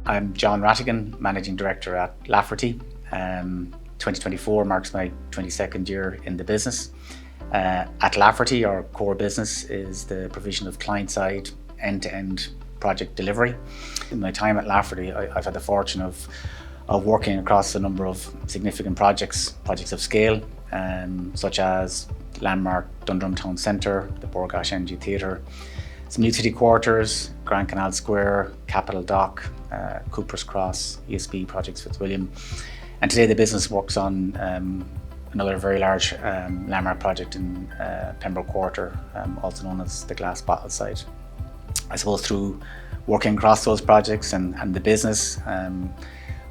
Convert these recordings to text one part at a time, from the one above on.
I'm John Rattigan, Managing Director at Lafferty. 2024 marks my 22nd year in the business. At Lafferty, our core business is the provision of client-side, end-to-end project delivery. In my time at Lafferty, I've had the fortune of working across a number of significant projects of scale, such as landmark Dundrum Town Centre, the Gáis Energy Theatre, some new city quarters, Canal Square, Capital Dock, Cooper's Cross, ESB projects Fitzwilliam. And today the business works on another very large landmark project in Pembroke Quarter, also known as the glass bottle site. I suppose through working across those projects and the business,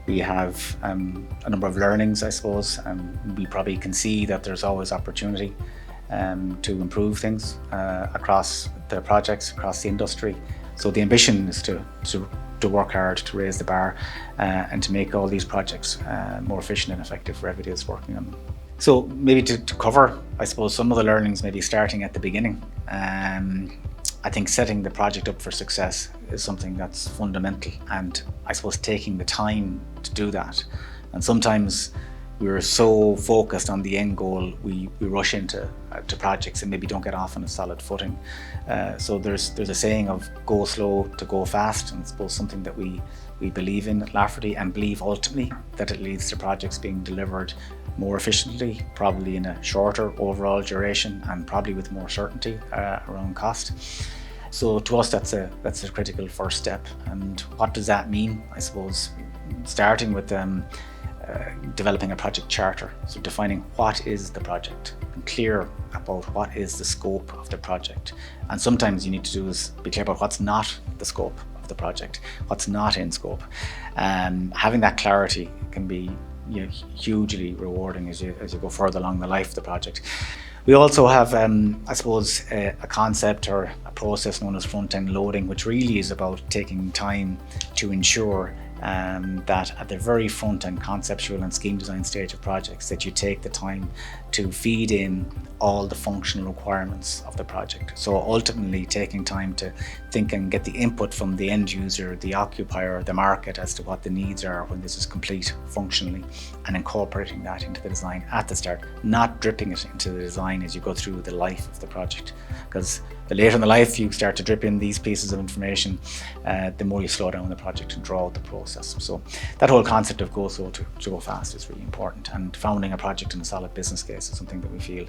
we have a number of learnings, I suppose, and we probably can see that there's always opportunity to improve things across the projects, across the industry. So the ambition is to work hard, to raise the bar, and to make all these projects more efficient and effective for everybody that's working on them. So maybe to cover, I suppose, some of the learnings, maybe starting at the beginning. I think setting the project up for success is something that's fundamental, and I suppose taking the time to do that. And sometimes we're so focused on the end goal, we rush into projects and maybe don't get off on a solid footing. So there's a saying of go slow to go fast, and I suppose something that we believe in at Lafferty, and believe ultimately that it leads to projects being delivered more efficiently, probably in a shorter overall duration, and probably with more certainty around cost. So to us, that's a critical first step. And what does that mean? I suppose starting with developing a project charter, so defining what is the project, and clear about what is the scope of the project. And sometimes you need to do is be clear about what's not the scope of the project, what's not in scope. Having that clarity can be hugely rewarding as you go further along the life of the project. We also have, I suppose, a concept or a process known as front-end loading, which really is about taking time to ensure that at the very front end conceptual and scheme design stage of projects, that you take the time to feed in all the functional requirements of the project. So ultimately taking time to think and get the input from the end user, the occupier, the market as to what the needs are when this is complete functionally, and incorporating that into the design at the start, not dripping it into the design as you go through the life of the project. Because the later in the life you start to drip in these pieces of information, the more you slow down the project and draw out the process. So that whole concept of go slow to go fast is really important, and founding a project in a solid business case is something that we feel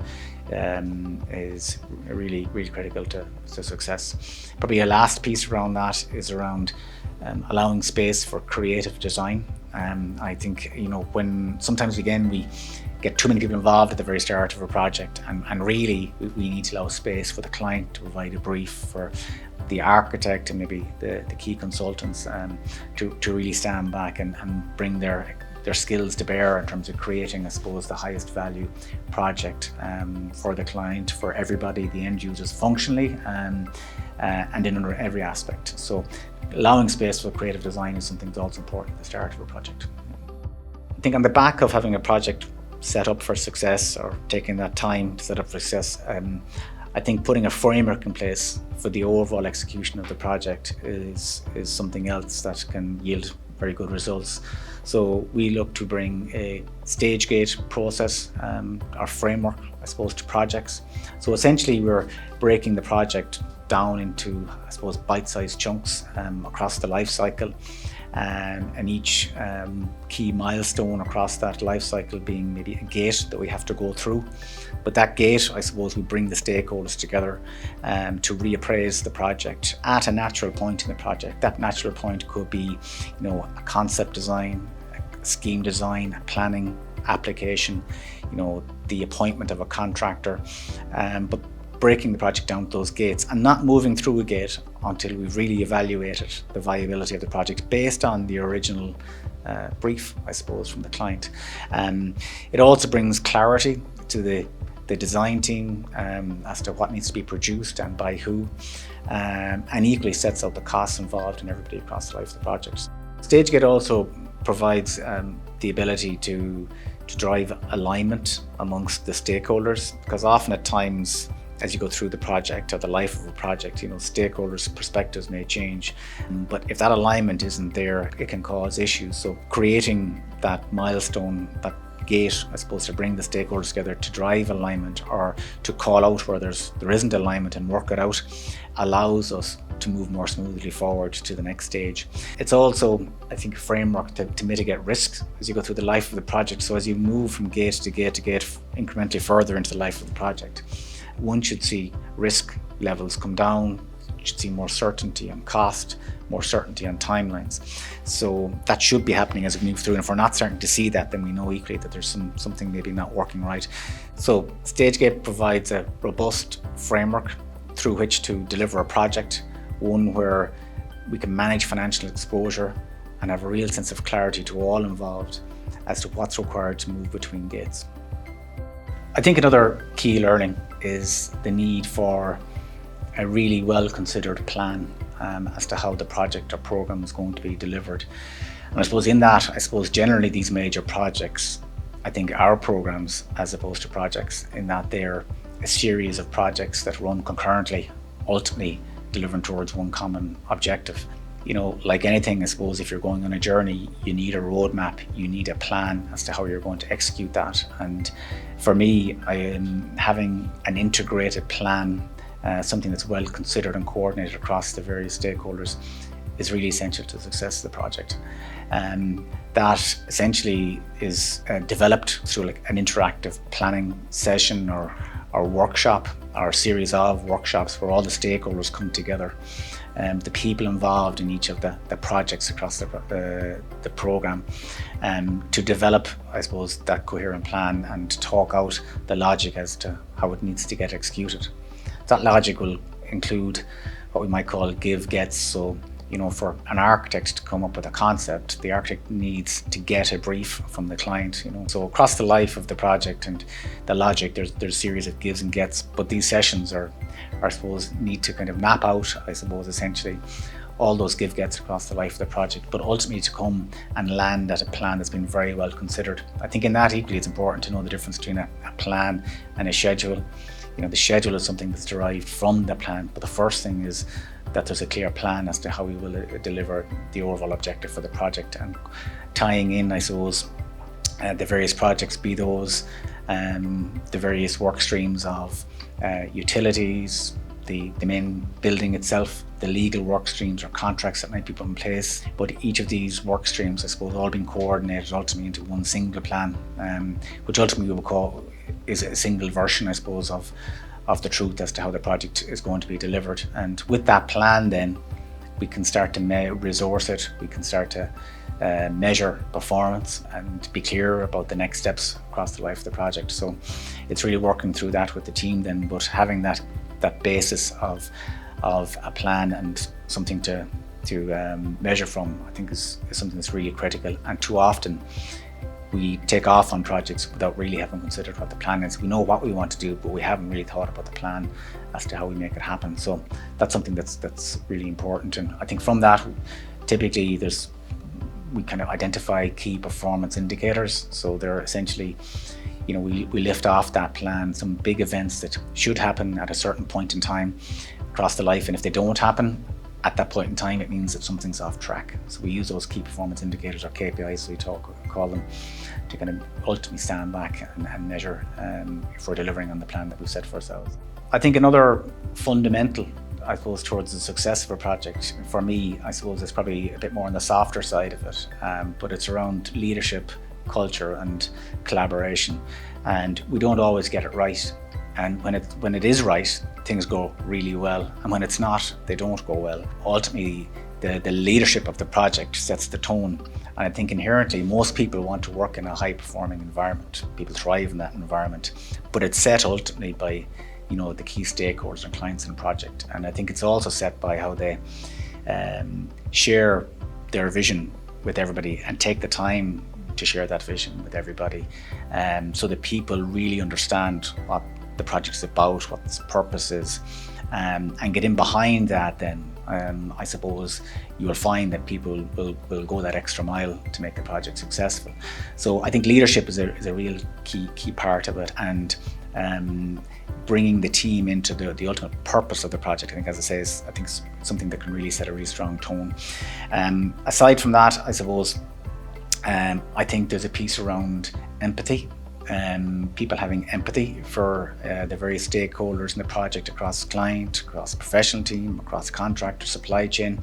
is really critical to success. Probably a last piece around that is around allowing space for creative design. I think when sometimes again we get too many people involved at the very start of a project, and really we need to allow space for the client to provide a brief, for the architect and maybe the key consultants to really stand back and bring their skills to bear in terms of creating, I suppose, the highest value project for the client, for everybody, the end users, functionally and in under every aspect. So allowing space for creative design is something that's also important at the start of a project. I think on the back of having a project set up for success, or taking that time to set up for success, I think putting a framework in place for the overall execution of the project is something else that can yield very good results. So we look to bring a stage gate process, our framework, I suppose, to projects. So essentially we're breaking the project down into, I suppose, bite-sized chunks across the life cycle, and each key milestone across that life cycle being maybe a gate that we have to go through. But that gate, I suppose, we bring the stakeholders together to reappraise the project at a natural point in the project. That natural point could be, a concept design, a scheme design, a planning application, the appointment of a contractor, but breaking the project down to those gates and not moving through a gate until we've really evaluated the viability of the project based on the original brief, I suppose, from the client. It also brings clarity to the design team as to what needs to be produced and by who, and equally sets out the costs involved in everybody across the life of the project. Stage gate also provides the ability to drive alignment amongst the stakeholders, because often at times as you go through the project or the life of a project, stakeholders' perspectives may change. But if that alignment isn't there, it can cause issues. So creating that milestone, that gate, I suppose, to bring the stakeholders together to drive alignment or to call out where there isn't alignment and work it out, allows us to move more smoothly forward to the next stage. It's also, I think, a framework to mitigate risks as you go through the life of the project. So as you move from gate to gate to gate, incrementally further into the life of the project, one should see risk levels come down. You should see more certainty on cost, more certainty on timelines. So that should be happening as we move through. And if we're not starting to see that, then we know equally that there's something maybe not working right. So Stage Gate provides a robust framework through which to deliver a project, one where we can manage financial exposure and have a real sense of clarity to all involved as to what's required to move between gates. I think another key learning is the need for a really well-considered plan as to how the project or program is going to be delivered. And I suppose generally these major projects, I think, are programs as opposed to projects, in that they're a series of projects that run concurrently, ultimately delivering towards one common objective. Like anything, I suppose, if you're going on a journey, you need a roadmap, you need a plan as to how you're going to execute that. And for me, I am having an integrated plan, something that's well considered and coordinated across the various stakeholders, is really essential to the success of the project. That essentially is developed through like an interactive planning session or workshop, or a series of workshops where all the stakeholders come together, the people involved in each of the projects across the program, to develop, I suppose, that coherent plan and talk out the logic as to how it needs to get executed. That logic will include what we might call give-gets. So, for an architect to come up with a concept, the architect needs to get a brief from the client. So across the life of the project and the logic, there's a series of gives and gets. But these sessions I suppose, need to kind of map out, I suppose, essentially all those give-gets across the life of the project, but ultimately to come and land at a plan that's been very well considered. I think in that equally, it's important to know the difference between a plan and a schedule. The schedule is something that's derived from the plan, but the first thing is that there's a clear plan as to how we will deliver the overall objective for the project, and tying in, I suppose, the various projects, be those the various work streams of utilities, the main building itself, the legal work streams or contracts that might be put in place. But each of these work streams, I suppose, all being coordinated ultimately into one single plan, which ultimately we will call is a single version, I suppose, of the truth as to how the project is going to be delivered. And with that plan, then we can start to resource it, we can start to measure performance and be clear about the next steps across the life of the project. So it's really working through that with the team then, but having that basis of a plan and something to measure from, I think is something that's really critical. And too often we take off on projects without really having considered what the plan is. We know what we want to do, but we haven't really thought about the plan as to how we make it happen. So that's something that's really important. And I think from that, typically we kind of identify key performance indicators. So they're essentially, we lift off that plan some big events that should happen at a certain point in time across the life. And if they don't happen at that point in time, it means that something's off track. So we use those key performance indicators, or KPIs, so we call them, to kind of ultimately stand back and measure if we're delivering on the plan that we've set for ourselves. I think another fundamental, I suppose, towards the success of a project, for me, I suppose, is probably a bit more on the softer side of it, but it's around leadership, culture and collaboration. And we don't always get it right. And when it is right, things go really well. And when it's not, they don't go well. Ultimately, the leadership of the project sets the tone. And I think inherently, most people want to work in a high-performing environment. People thrive in that environment. But it's set ultimately by, the key stakeholders and clients in the project. And I think it's also set by how they share their vision with everybody and take the time to share that vision with everybody, so that people really understand what the project's about, what its purpose is, and get in behind that. Then I suppose you will find that people will go that extra mile to make the project successful. So I think leadership is a real key part of it, and bringing the team into the ultimate purpose of the project. I think, as I say, is something that can really set a really strong tone. Aside from that, I suppose, I think there's a piece around empathy. People having empathy for the various stakeholders in the project, across client, across professional team, across contractor, supply chain.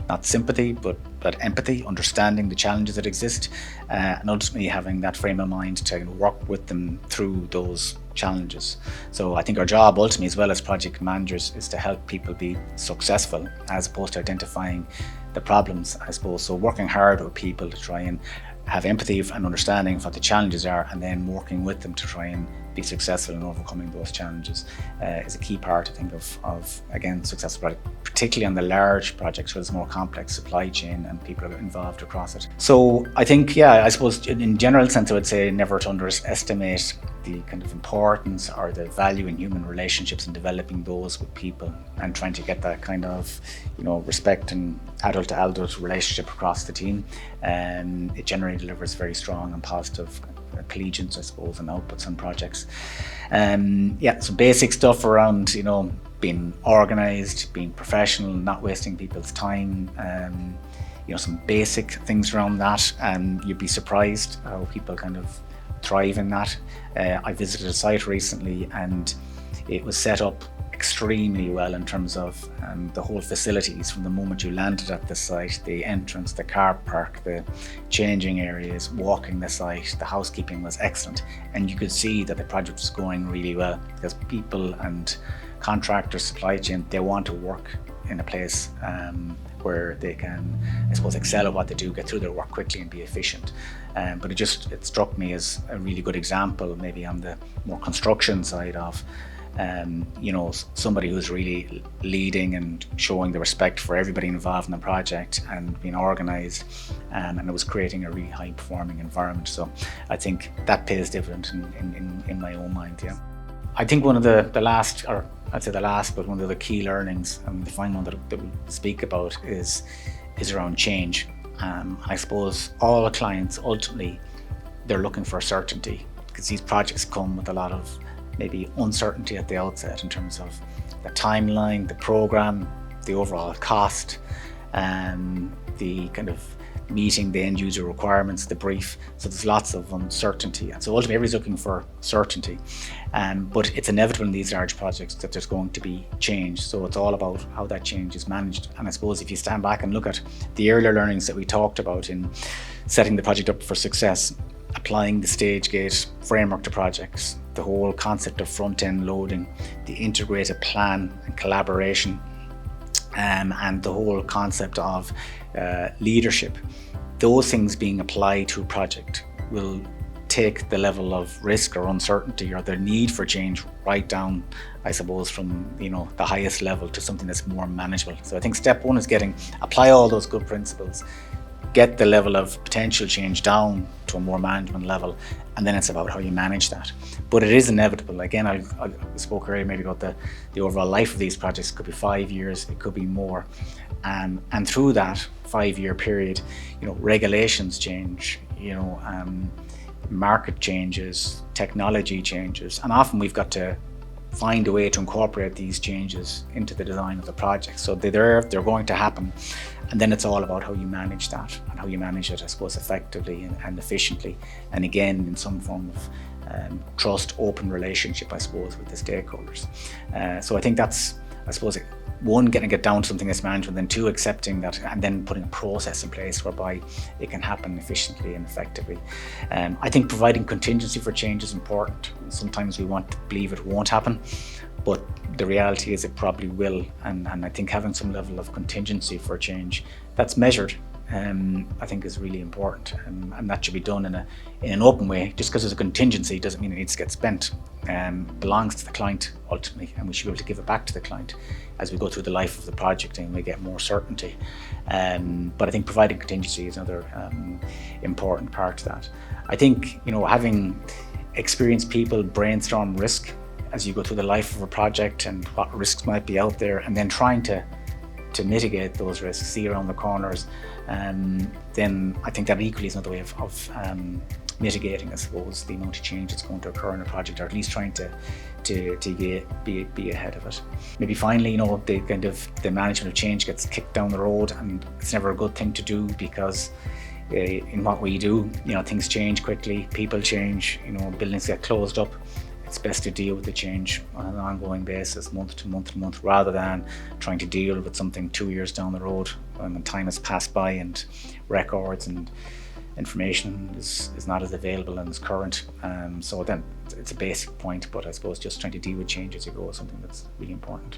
Not sympathy, but empathy, understanding the challenges that exist, and ultimately having that frame of mind to work with them through those challenges. So I think our job ultimately, as well as project managers, is to help people be successful, as opposed to identifying the problems, I suppose. So working hard with people to try and have empathy and understanding of what the challenges are, and then working with them to try and be successful in overcoming those challenges is a key part, I think, of again, successful project, particularly on the large projects where there's more complex supply chain and people are involved across it. So I think, I suppose in general sense, I would say never to underestimate the kind of importance or the value in human relationships and developing those with people, and trying to get that kind of, respect and adult to adult relationship across the team. It generally delivers very strong and positive collegiance, I suppose, and outputs on projects. So basic stuff around, being organised, being professional, not wasting people's time. Some basic things around that, and you'd be surprised how people kind of thrive in that. I visited a site recently, and it was set up extremely well in terms of the whole facilities. From the moment you landed at the site, the entrance, the car park, the changing areas, walking the site, the housekeeping was excellent, and you could see that the project was going really well, because people and contractors, supply chain, they want to work in a place where they can, I suppose, excel at what they do, get through their work quickly and be efficient. But it struck me as a really good example, maybe on the more construction side of somebody who's really leading and showing the respect for everybody involved in the project and being organised, and it was creating a really high performing environment. So I think that pays dividend in my own mind. I think one of the last, or I'd say the last, but one of the key learnings, and the final one that we'll speak about is around change. I suppose all clients, ultimately, they're looking for certainty, because these projects come with a lot of maybe uncertainty at the outset in terms of the timeline, the program, the overall cost, the kind of meeting the end user requirements, the brief. So there's lots of uncertainty, and so ultimately everybody's looking for certainty. But it's inevitable in these large projects that there's going to be change. So it's all about how that change is managed. And I suppose if you stand back and look at the earlier learnings that we talked about in setting the project up for success, applying the stage gate framework to projects, the whole concept of front-end loading, the integrated plan and collaboration, and the whole concept of leadership, those things being applied to a project will take the level of risk or uncertainty or the need for change right down, I suppose, from the highest level to something that's more manageable. So I think step one is apply all those good principles, get the level of potential change down to a more management level, and then it's about how you manage that. But it is inevitable. Again, I spoke earlier maybe about the overall life of these projects. It could be 5 years, it could be more. And through that 5-year period, regulations change, market changes, technology changes, and often we've got to find a way to incorporate these changes into the design of the project. So they're going to happen, and then it's all about how you manage that and how you manage it, I suppose, effectively and efficiently, and again in some form of trust, open relationship, I suppose, with the stakeholders. So I think that's, I suppose, one, getting it down to something that's management, then two, accepting that, and then putting a process in place whereby it can happen efficiently and effectively. I think providing contingency for change is important. Sometimes we want to believe it won't happen, but the reality is it probably will, and I think having some level of contingency for change that's measured, I think is really important, and that should be done in an open way. Just because there's a contingency doesn't mean it needs to get spent. It belongs to the client ultimately, and we should be able to give it back to the client as we go through the life of the project and we get more certainty. But I think providing contingency is another important part to that. I think having experienced people brainstorm risk as you go through the life of a project and what risks might be out there, and then trying to mitigate those risks, see around the corners, then I think that equally is another way of mitigating, I suppose, the amount of change that's going to occur in a project, or at least trying to be ahead of it. Maybe finally, the management of change gets kicked down the road, and it's never a good thing to do, because in what we do, things change quickly, people change, buildings get closed up. It's best to deal with the change on an ongoing basis, month to month, rather than trying to deal with something 2 years down the road when time has passed by and records and information is not as available and as current. So then it's a basic point, but I suppose just trying to deal with change as you go is something that's really important.